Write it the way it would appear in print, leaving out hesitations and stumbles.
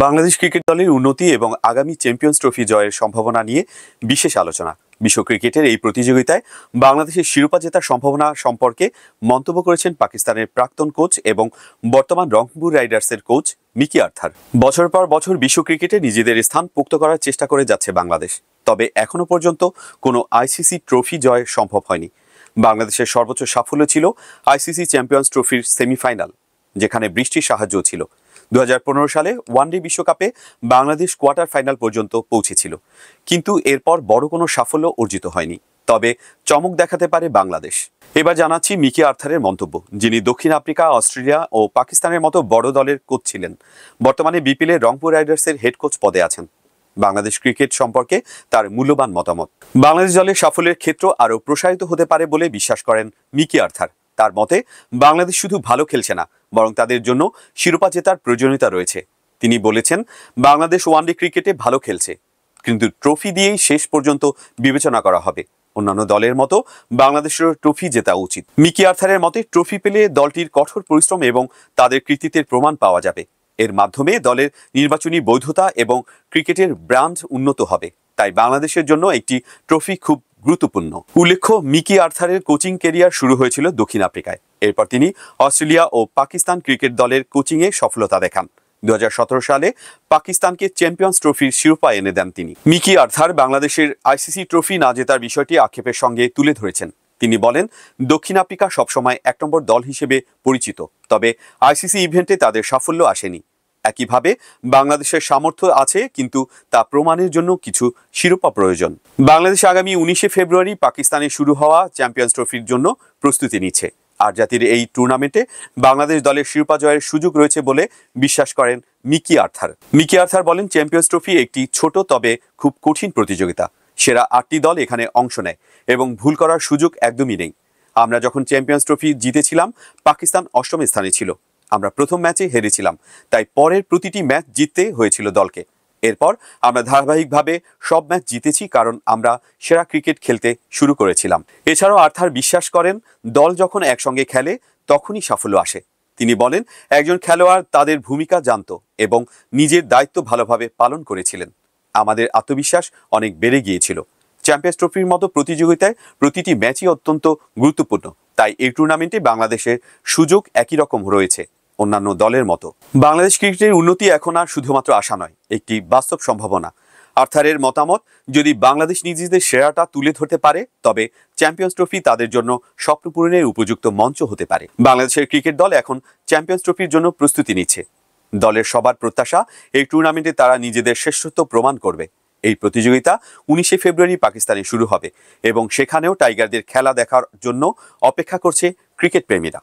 Bangladesh cricket দলের উন্নতি এবং আগামী চ্যাম্পিয়ন্স ট্রফি জয়ের সম্ভাবনা নিয়ে বিশেষ আলোচনা। বিশ্ব ক্রিকেটের এই প্রতিযোগিতায় বাংলাদেশের শিরোপা জেতার সম্ভাবনা সম্পর্কে মন্তব্য করেছেন পাকিস্তানের প্রাক্তন কোচ এবং বর্তমান রংপুর রাইডার্সের কোচ মিকি আর্থার। বছর পর বছর বিশ্ব ক্রিকেটে নিজেদের স্থান পোক্ত করার চেষ্টা করে যাচ্ছে বাংলাদেশ, তবে এখনো পর্যন্ত কোনো আইসিসি ট্রফি জয় সম্ভব হয়নি। বাংলাদেশের সর্বোচ্চ সাফল্য ছিল আইসিসি চ্যাম্পিয়ন্স ট্রফির সেমিফাইনাল, যেখানে বৃষ্টির সাহায্য ছিল। 2015 সালে ওয়ানডে বিশ্বকাপে বাংলাদেশ কোয়ার্টার ফাইনাল পর্যন্ত পৌঁছেছিল, কিন্তু এরপর বড় কোনো সাফল্য অর্জিত হয়নি। তবে চমক দেখাতে পারে বাংলাদেশ। এবার জানাচ্ছি মিকি আর্থারের মন্তব্য, যিনি দক্ষিণ আফ্রিকা, অস্ট্রেলিয়া ও পাকিস্তানের মতো বড় দলের কোচ ছিলেন। বর্তমানে বিপিএলের রংপুর রাইডার্সের হেড কোচ পদে আছেন। বাংলাদেশ ক্রিকেট সম্পর্কে তার মূল্যবান মতামত। বাংলাদেশ দলের সাফল্যের ক্ষেত্র আরও প্রসারিত হতে পারে বলে বিশ্বাস করেন মিকি আর্থার। তার মতে, বাংলাদেশ শুধু ভালো খেলছে না, বরং তাদের জন্য শিরোপা জেতার প্রয়োজনীয়তা রয়েছে। তিনি বলেছেন, বাংলাদেশ ওয়ানডে ক্রিকেটে ভালো খেলছে, কিন্তু ট্রফি দিয়েই শেষ পর্যন্ত বিবেচনা করা হবে। অন্যান্য দলের মতো বাংলাদেশের ট্রফি জেতা উচিত। মিকি আর্থারের মতে, ট্রফি পেলে দলটির কঠোর পরিশ্রম এবং তাদের কৃতিত্বের প্রমাণ পাওয়া যাবে। এর মাধ্যমে দলের নির্বাচনী বৈধতা এবং ক্রিকেটের ব্র্যান্ড উন্নত হবে। তাই বাংলাদেশের জন্য একটি ট্রফি খুব গুরুত্বপূর্ণ। উল্লেখ্য, মিকি আর্থারের কোচিং ক্যারিয়ার শুরু হয়েছিল দক্ষিণ আফ্রিকায়। এরপর তিনি অস্ট্রেলিয়া ও পাকিস্তান ক্রিকেট দলের কোচিংয়ে সফলতা দেখান। 2017 সালে পাকিস্তানকে চ্যাম্পিয়ন্স ট্রফির শিরোপা এনে দেন তিনি। মিকি আর্থার বাংলাদেশের আইসিসি ট্রফি না জেতার বিষয়টি আক্ষেপের সঙ্গে তুলে ধরেছেন। তিনি বলেন, দক্ষিণ আফ্রিকা সবসময় 1 নম্বর দল হিসেবে পরিচিত, তবে আইসিসি ইভেন্টে তাদের সাফল্য আসেনি। একইভাবে বাংলাদেশের সামর্থ্য আছে, কিন্তু তা প্রমাণের জন্য কিছু শিরোপা প্রয়োজন। বাংলাদেশ আগামী 19 ফেব্রুয়ারি পাকিস্তানে শুরু হওয়া চ্যাম্পিয়ন্স ট্রফির জন্য প্রস্তুতি নিচ্ছে। আর জাতির এই টুর্নামেন্টে বাংলাদেশ দলের শিরোপা জয়ের সুযোগ রয়েছে বলে বিশ্বাস করেন মিকি আর্থার। মিকি আর্থার বলেন, চ্যাম্পিয়ন্স ট্রফি একটি ছোট তবে খুব কঠিন প্রতিযোগিতা। সেরা 8টি দল এখানে অংশ নেয় এবং ভুল করার সুযোগ একদমই নেই। আমরা যখন চ্যাম্পিয়ন্স ট্রফি জিতেছিলাম, পাকিস্তান 8ম স্থানে ছিল। আমরা প্রথম ম্যাচে হেরেছিলাম, তাই পরের প্রতিটি ম্যাচ জিততে হয়েছিল দলকে। এরপর আমরা ধারাবাহিকভাবে সব ম্যাচ জিতেছি, কারণ আমরা সেরা ক্রিকেট খেলতে শুরু করেছিলাম। এছাড়াও আর্থার বিশ্বাস করেন, দল যখন একসঙ্গে খেলে তখনই সাফল্য আসে। তিনি বলেন, একজন খেলোয়াড় তাদের ভূমিকা জানত এবং নিজের দায়িত্ব ভালোভাবে পালন করেছিলেন। আমাদের আত্মবিশ্বাস অনেক বেড়ে গিয়েছিল। চ্যাম্পিয়ন্স ট্রফির মতো প্রতিযোগিতায় প্রতিটি ম্যাচই অত্যন্ত গুরুত্বপূর্ণ, তাই এই টুর্নামেন্টে বাংলাদেশের সুযোগ একই রকম রয়েছে অন্যান্য দলের মতো। বাংলাদেশ ক্রিকেটের উন্নতি এখন আর শুধুমাত্র আশা নয়, একটি বাস্তব সম্ভাবনা। আর্থারের মতামত, যদি বাংলাদেশ নিজেদের সেরাটা তুলে ধরতে পারে, তবে চ্যাম্পিয়ন্স ট্রফি তাদের জন্য স্বপ্ন পূরণের উপযুক্ত মঞ্চ হতে পারে। বাংলাদেশের ক্রিকেট দল এখন চ্যাম্পিয়ন্স ট্রফির জন্য প্রস্তুতি নিচ্ছে। দলের সবার প্রত্যাশা, এই টুর্নামেন্টে তারা নিজেদের শ্রেষ্ঠত্ব প্রমাণ করবে। এই প্রতিযোগিতা 19 ফেব্রুয়ারি পাকিস্তানে শুরু হবে এবং সেখানেও টাইগারদের খেলা দেখার জন্য অপেক্ষা করছে ক্রিকেট প্রেমীরা।